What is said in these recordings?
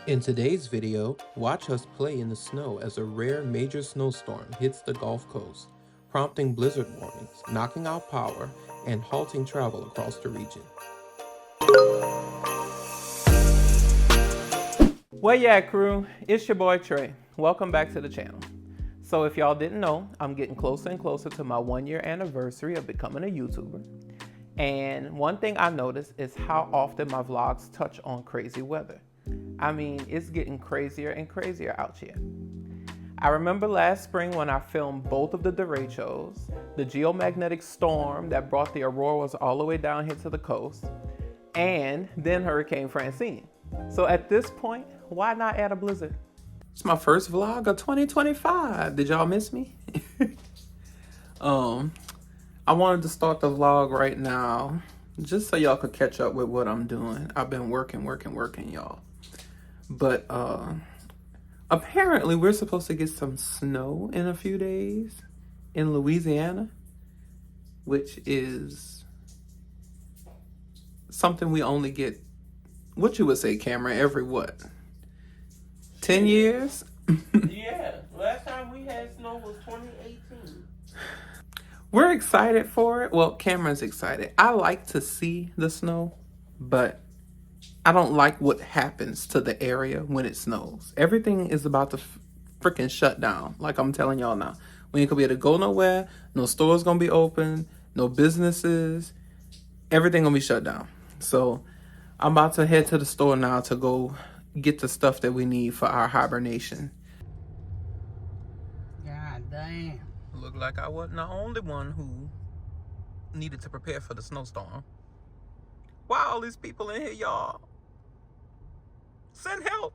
In today's video, watch us play in the snow as a rare major snowstorm hits the Gulf Coast, prompting blizzard warnings, knocking out power, and halting travel across the region. Well, yeah, crew, it's your boy Trey. Welcome back to the channel. So if y'all didn't know, I'm getting closer and closer to my 1-year anniversary of becoming a YouTuber. And one thing I noticed is how often my vlogs touch on crazy weather. I mean, it's getting crazier and crazier out here. I remember last spring when I filmed both of the derechos, the geomagnetic storm that brought the auroras all the way down here to the coast, and then Hurricane Francine. So at this point, why not add a blizzard? It's my first vlog of 2025. Did y'all miss me? I wanted to start the vlog right now just so y'all could catch up with what I'm doing. I've been working, y'all. But apparently we're supposed to get some snow in a few days in Louisiana, which is something we only get, what you would say, Cameron, every what? 10 years? Yeah, last time we had snow was 2018. We're excited for it. Well, Cameron's excited. I like to see the snow, but I don't like what happens to the area when it snows. Everything is about to freaking shut down, like I'm telling y'all now. We ain't gonna be able to go nowhere. No stores gonna be open. No businesses. Everything gonna be shut down. So I'm about to head to the store now to go get the stuff that we need for our hibernation. God damn. Looked like I wasn't the only one who needed to prepare for the snowstorm. Why all these people in here, y'all? Send help.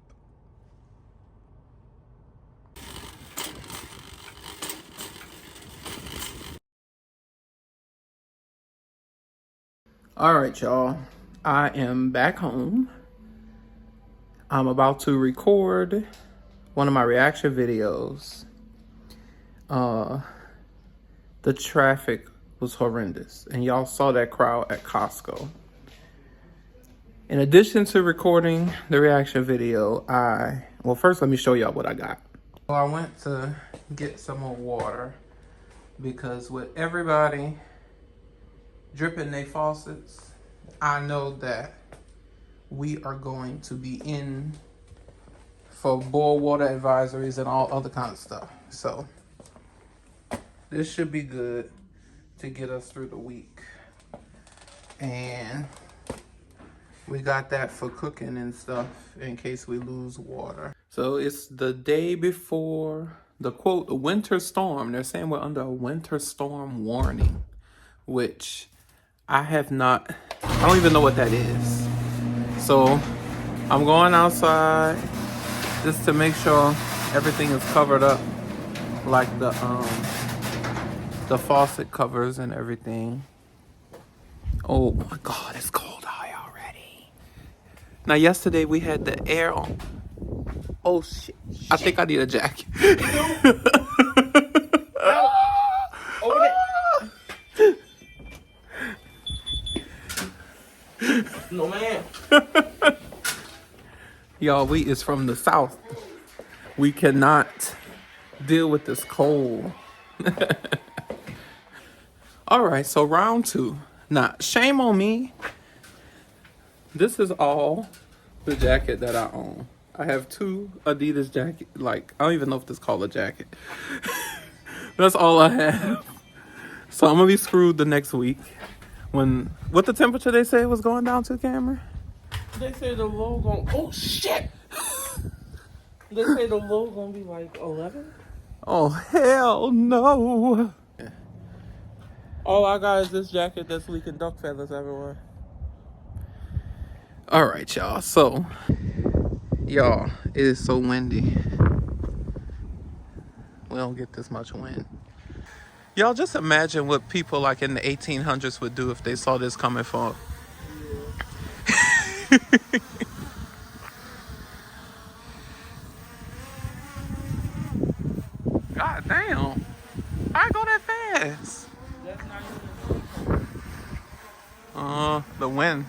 All right, y'all. I am back home. I'm about to record one of my reaction videos. The traffic was horrendous, and y'all saw that crowd at Costco. In addition to recording the reaction video, well, first let me show y'all what I got. Well, I went to get some more water because with everybody dripping their faucets, I know that we are going to be in for boil water advisories and all other kinds of stuff. So this should be good to get us through the week. And we got that for cooking and stuff in case we lose water. So it's the day before the quote, winter storm. They're saying we're under a winter storm warning, which I don't even know what that is. So I'm going outside just to make sure everything is covered up, like the faucet covers and everything. Oh my God, it's cold out here already. Now yesterday we had the air on. Oh shit. I think I need a jacket. Snowman. Y'all, we is from the south. We cannot deal with this cold. All right, so round 2. Now, shame on me. This is all the jacket that I own. I have 2 Adidas jackets. Like, I don't even know if this is called a jacket. That's all I have. So I'm gonna be screwed the next week. What the temperature they say was going down to, Cameron? They say the low gon' oh shit. They say the low gonna be like 11. Oh hell no! All I got is this jacket that's leaking duck feathers everywhere. All right, y'all. So, y'all, it is so windy. We don't get this much wind. Y'all just imagine what people like in the 1800s would do if they saw this coming from. God damn. I go that fast. That's not even The wind.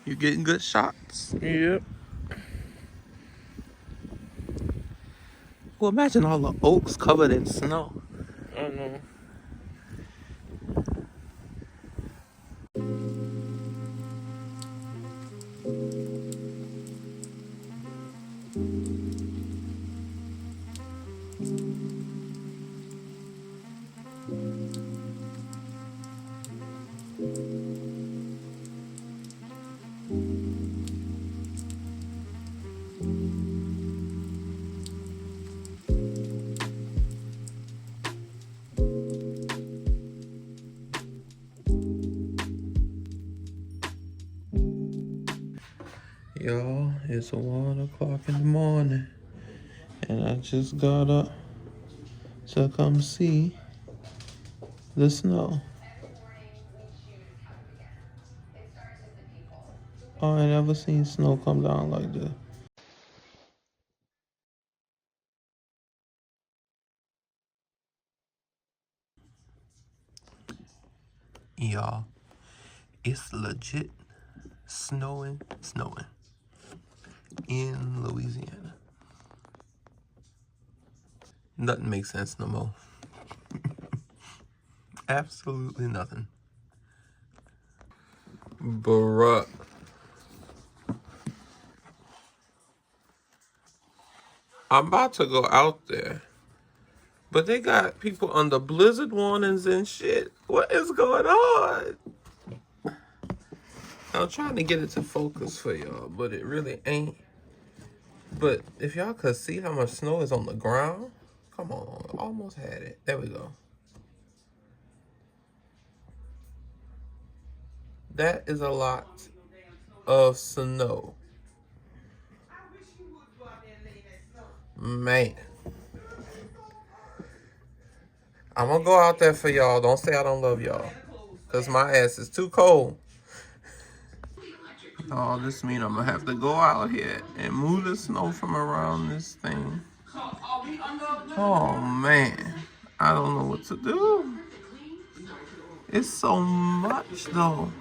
You getting good shots. Yep. Well, imagine all the oaks covered in snow. I don't know. Y'all, it's 1 o'clock in the morning, and I just got up to come see the snow. I ain't never seen snow come down like this. Y'all, it's legit snowing in Louisiana. Nothing makes sense no more. Absolutely nothing. Bruh. I'm about to go out there, but they got people under blizzard warnings and shit. What is going on? I'm trying to get it to focus for y'all, but it really ain't. But if y'all could see how much snow is on the ground, come on, almost had it. There we go. That is a lot of snow. Man. I'm gonna go out there for y'all. Don't say I don't love y'all. Because my ass is too cold. Oh, this means I'm gonna have to go out here and move the snow from around this thing. Oh, man. I don't know what to do. It's so much, though.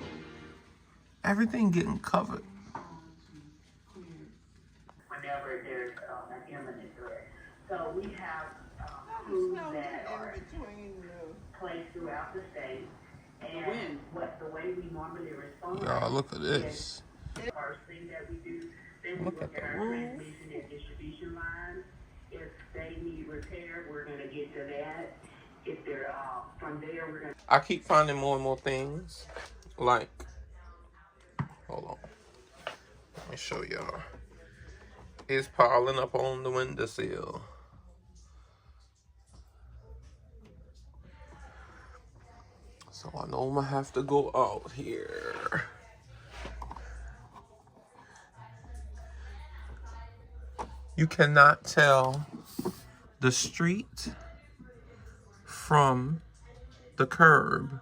Everything getting covered. Whenever there's an imminent threat. So we have crews that are placed throughout the state. And the way we normally respond. Y'all, look at this. First thing that we do, then we Look look at at the our roof. transmission and distribution lines. If they need repair, we're going to get to that. If they're from there, we're going to. I keep finding more and more things. Like, hold on. Let me show y'all. It's piling up on the windowsill. So I know I'm gonna have to go out here. You cannot tell the street from the curb,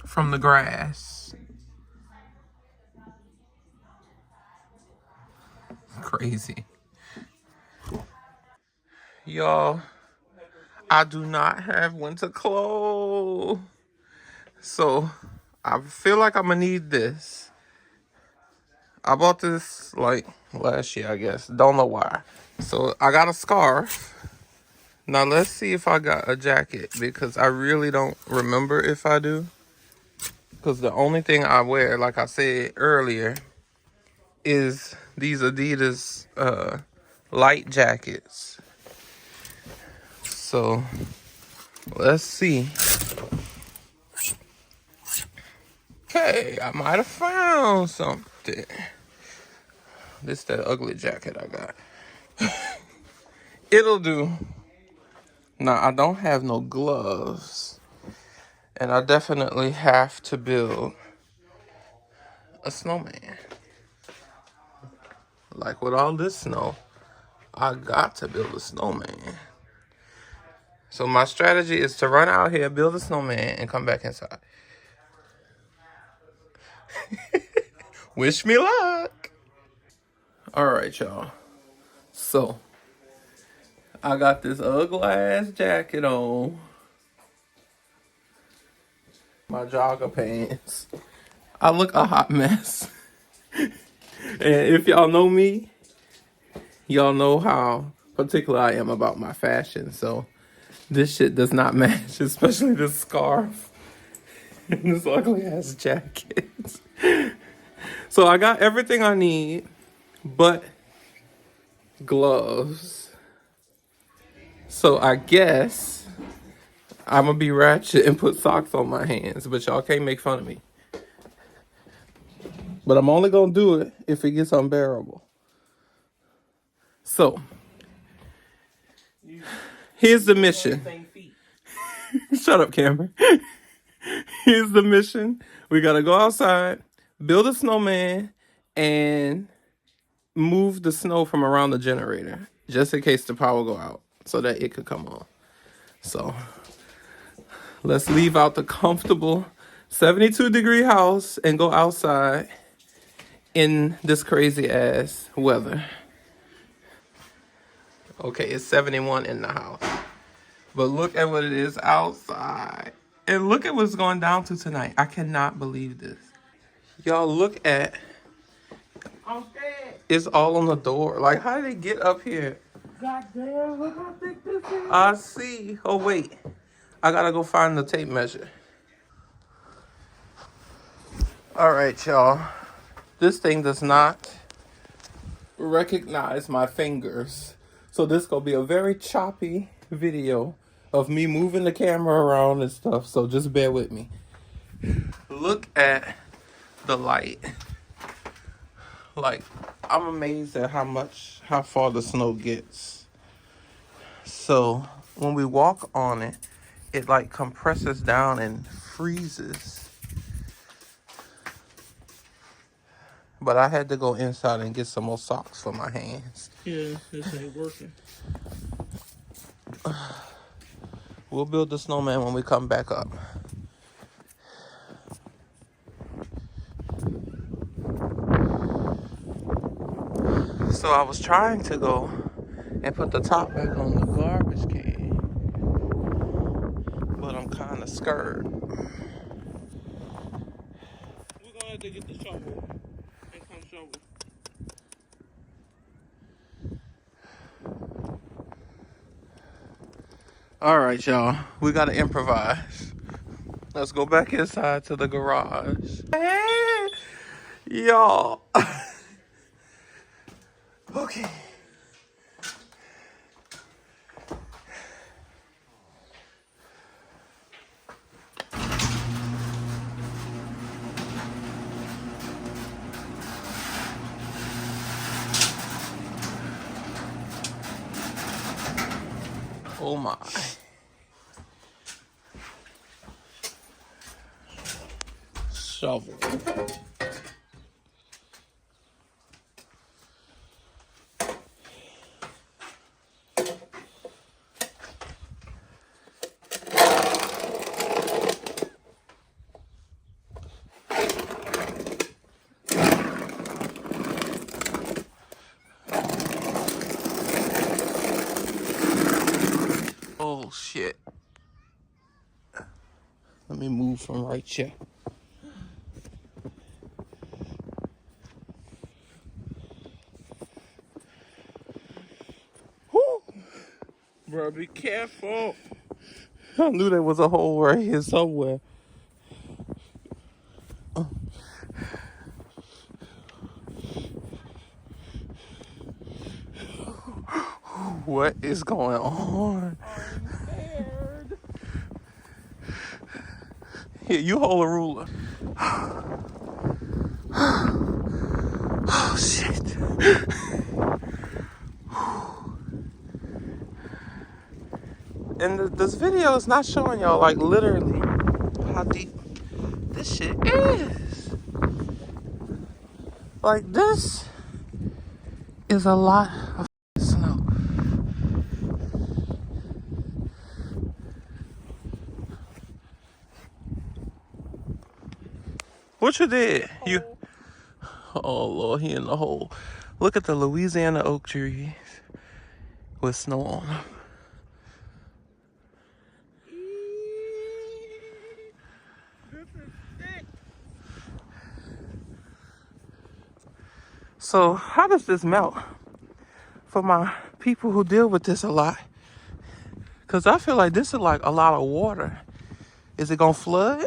from the grass. Crazy. Y'all, I do not have winter clothes. So I feel like I'm gonna need this. I bought this like last year, I guess. Don't know why. So I got a scarf. Now let's see if I got a jacket because I really don't remember if I do. Because the only thing I wear, like I said earlier, is these Adidas light jackets. So let's see. Okay, I might have found something. This is that ugly jacket I got. It'll do. Now, I don't have no gloves. And I definitely have to build a snowman. Like with all this snow, I got to build a snowman. So my strategy is to run out here, build a snowman, and come back inside. Wish me luck. All right, y'all. So, I got this ugly ass jacket on. My jogger pants. I look a hot mess. And if y'all know me, Y'all know how particular I am about my fashion, so this shit does not match, especially this scarf and this ugly ass jacket. So I got everything I need but gloves. So I guess I'm gonna be ratchet and put socks on my hands, but y'all can't make fun of me. But I'm only gonna do it if it gets unbearable. So, here's the mission. Shut up, Cameron. Here's the mission. We gotta go outside, build a snowman, and move the snow from around the generator, just in case the power go out, so that it could come on. So, let's leave out the comfortable 72-degree house and go outside in this crazy ass weather. Okay, it's 71 in the house. But look at what it is outside. And look at what's going down to tonight. I cannot believe this. Y'all look at... I'm scared. It's all on the door. Like, how did they get up here? Goddamn, look how thick this is. I see. Oh, wait. I gotta go find the tape measure. All right, y'all. This thing does not recognize my fingers. So this gonna be a very choppy video of me moving the camera around and stuff. So just bear with me. Look at the light. Like, I'm amazed at how far the snow gets. So when we walk on it, it like compresses down and freezes. But I had to go inside and get some more socks for my hands. Yeah, this ain't working. We'll build the snowman when we come back up. So I was trying to go and put the top back on the garbage can, but I'm kind of scared. We're gonna have to get the shovel and come shovel. All right, y'all. We got to improvise. Let's go back inside to the garage. Hey, y'all. Okay. Oh my. Shovel. Oh shit. Let me move from right here. Whew. Bro, be careful. I knew there was a hole right here somewhere. What is going on? I'm scared. Here, you hold a ruler. Oh, shit. And this video is not showing y'all, like, literally how deep this shit is. Like, this is a lot of snow. What you did? You... Oh, Lord, he in the hole. Look at the Louisiana oak trees with snow on them. So, how does this melt for my people who deal with this a lot. Because I feel like this is like a lot of water. Is it going to flood?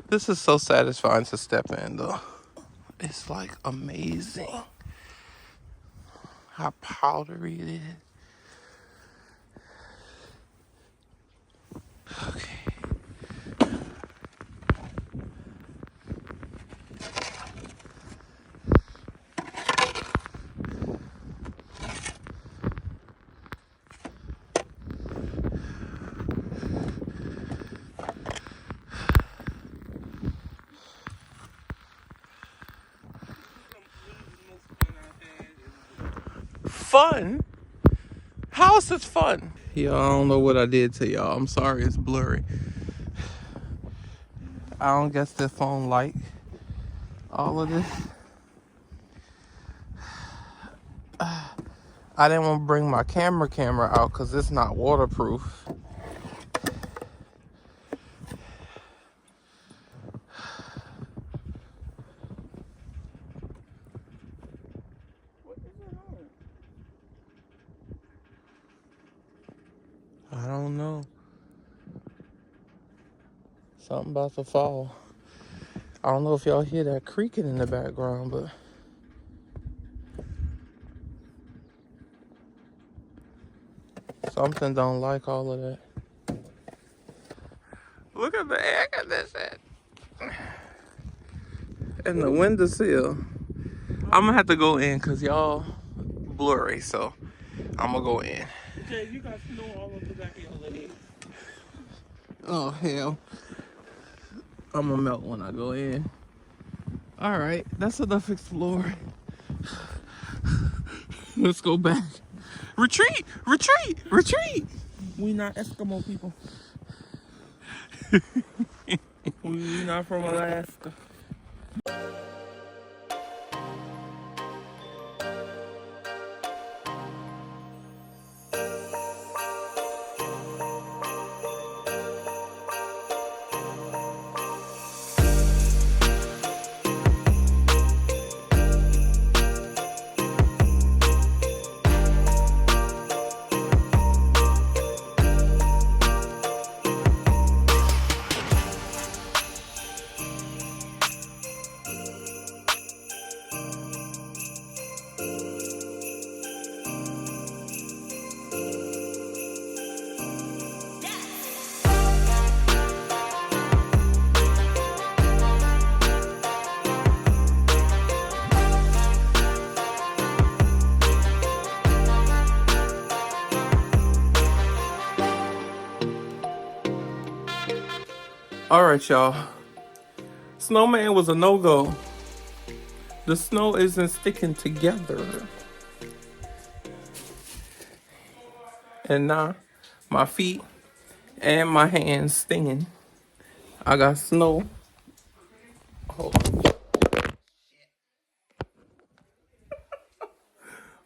This is so satisfying to step in, though. It's like amazing how powdery it is. Okay. Fun? How is this fun? Y'all, I don't know what I did to y'all. I'm sorry, it's blurry. I don't guess this phone like all of this. I didn't want to bring my camera out because it's not waterproof. I don't know. Something about to fall. I don't know if y'all hear that creaking in the background, but something don't like all of that. Look at the air conditioning. And the windowsill. I'm gonna have to go in because y'all blurry, so I'm gonna go in. Jay, you got snow all over the back of your leg. Oh, hell. I'm gonna melt when I go in. All right, that's enough exploring. Let's go back. Retreat! Retreat! Retreat! We not Eskimo people. We not from Alaska. All right, y'all. Snowman was a no-go. The snow isn't sticking together. And now my feet and my hands stinging. I got snow. Hold on.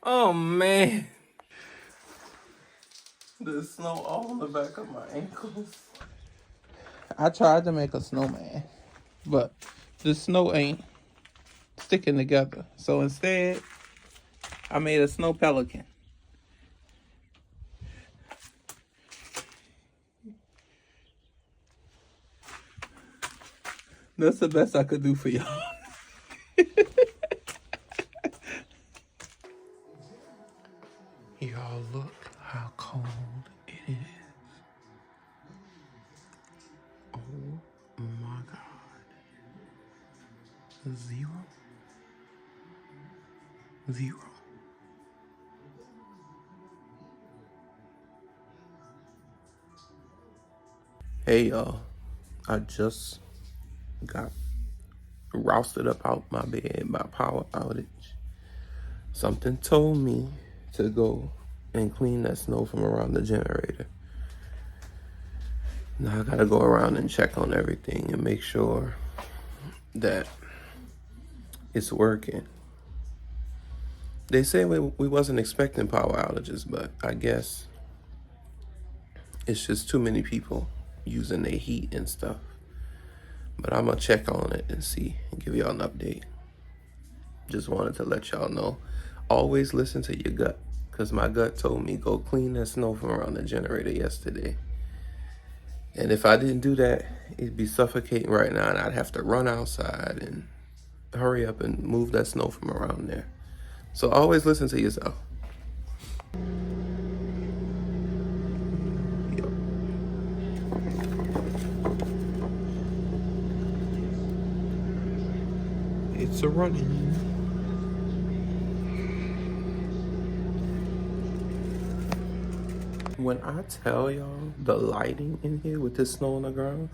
Oh, man. There's snow all on the back of my ankles. I tried to make a snowman, but the snow ain't sticking together. So instead, I made a snow pelican. That's the best I could do for y'all. Y'all, look how cold it is. Oh my God. 0. 0. Hey y'all, I just got rousted up out my bed by power outage. Something told me to go and clean that snow from around the generator. Now I gotta go around and check on everything and make sure that it's working. They say we wasn't expecting power outages, but I guess it's just too many people using their heat and stuff. But I'm gonna check on it and see and give y'all an update. Just wanted to let y'all know. Always listen to your gut, because my gut told me go clean that snow from around the generator yesterday. And if I didn't do that, it'd be suffocating right now, and I'd have to run outside and hurry up and move that snow from around there. So always listen to yourself. Yep. It's a running. When I tell y'all the lighting in here with this snow on the ground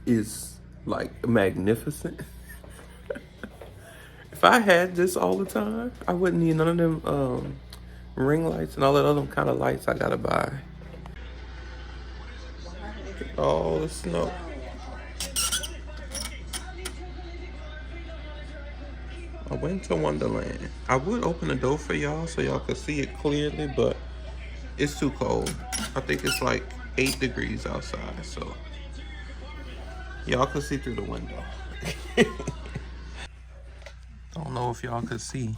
is like magnificent. If I had this all the time, I wouldn't need none of them ring lights and all that other kind of lights I gotta buy. All the snow. A winter wonderland. I would open the door for y'all so y'all could see it clearly, but it's too cold. I think it's like 8 degrees outside, so y'all could see through the window. Don't know if y'all could see.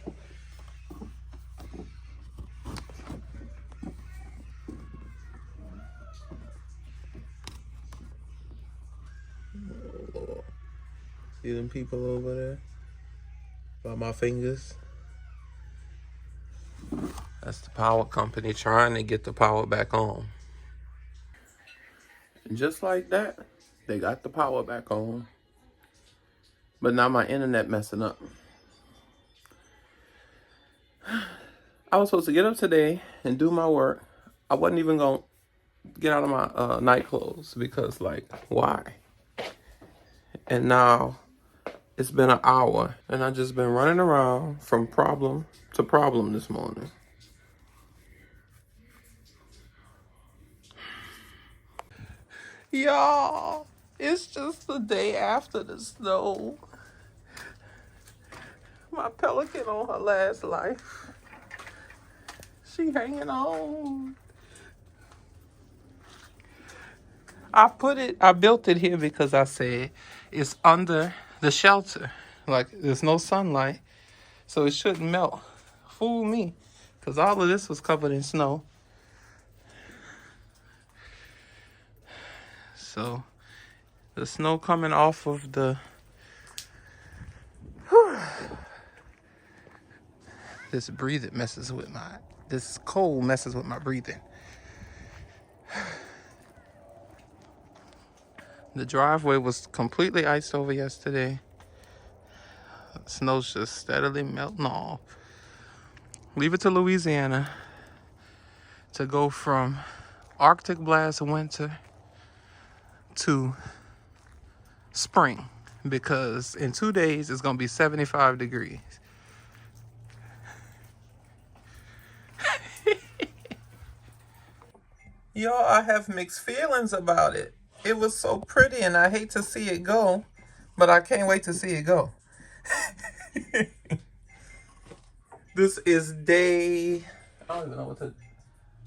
Oh, Lord. See them people over there? By my fingers? That's the power company trying to get the power back on. And just like that, they got the power back on. But now my internet messing up. I was supposed to get up today and do my work. I wasn't even going to get out of my night clothes because, like, why? And now it's been an hour and I've just been running around from problem to problem this morning. Y'all, it's just the day after the snow. My pelican on her last life. She hanging on. I built it here because I said it's under the shelter. Like, there's no sunlight, so it shouldn't melt. Fool me, because all of this was covered in snow. So, the snow coming off of the... This breathing messes with my... This cold messes with my breathing. The driveway was completely iced over yesterday. Snow's just steadily melting off. Leave it to Louisiana to go from Arctic blast winter to spring, because in 2 days it's gonna be 75 degrees. Y'all, I have mixed feelings about it. It was so pretty and I hate to see it go, but I can't wait to see it go. This is day, I don't even know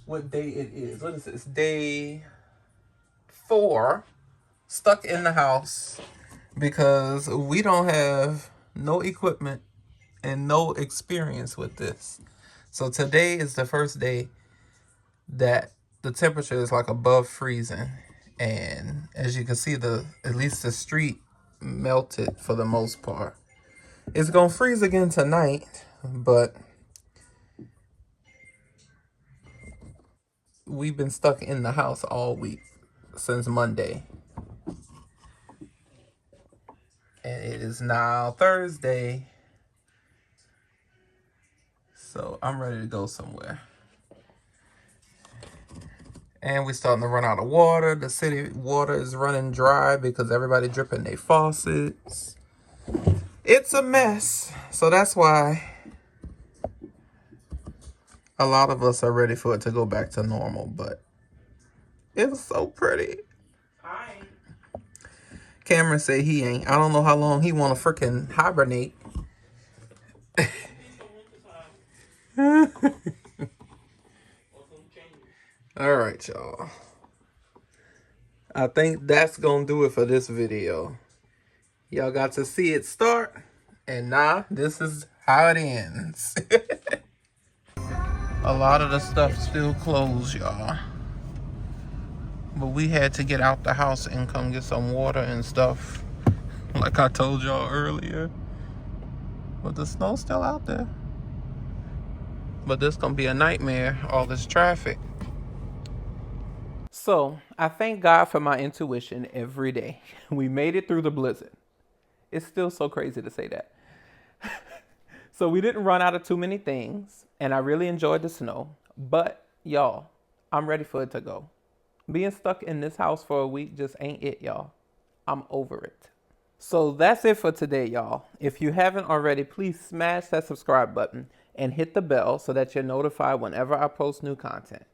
what day it is. What is this? Day 4, stuck in the house because we don't have no equipment and no experience with this. So today is the first day that the temperature is like above freezing, and as you can see, at least the street melted for the most part. It's gonna freeze again tonight, but we've been stuck in the house all week since Monday, and it is now Thursday, so I'm ready to go somewhere. And we're starting to run out of water. The city water is running dry because everybody dripping their faucets. It's a mess. So that's why a lot of us are ready for it to go back to normal. But it was so pretty. Cameron said he ain't. I don't know how long he want to freaking hibernate. All right, y'all. I think that's going to do it for this video. Y'all got to see it start And now this is how it ends. A lot of the stuff still closed, y'all. But we had to get out the house and come get some water and stuff, like I told y'all earlier. But the snow's still out there. But this gonna be a nightmare, all this traffic. So I thank God for my intuition every day. We made it through the blizzard. It's still so crazy to say that. So we didn't run out of too many things, and I really enjoyed the snow. But y'all, I'm ready for it to go. Being stuck in this house for a week just ain't it, y'all. I'm over it. So that's it for today, y'all. If you haven't already, please smash that subscribe button and hit the bell so that you're notified whenever I post new content.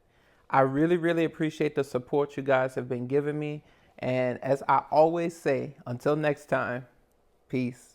I really, really appreciate the support you guys have been giving me. And as I always say, until next time, peace.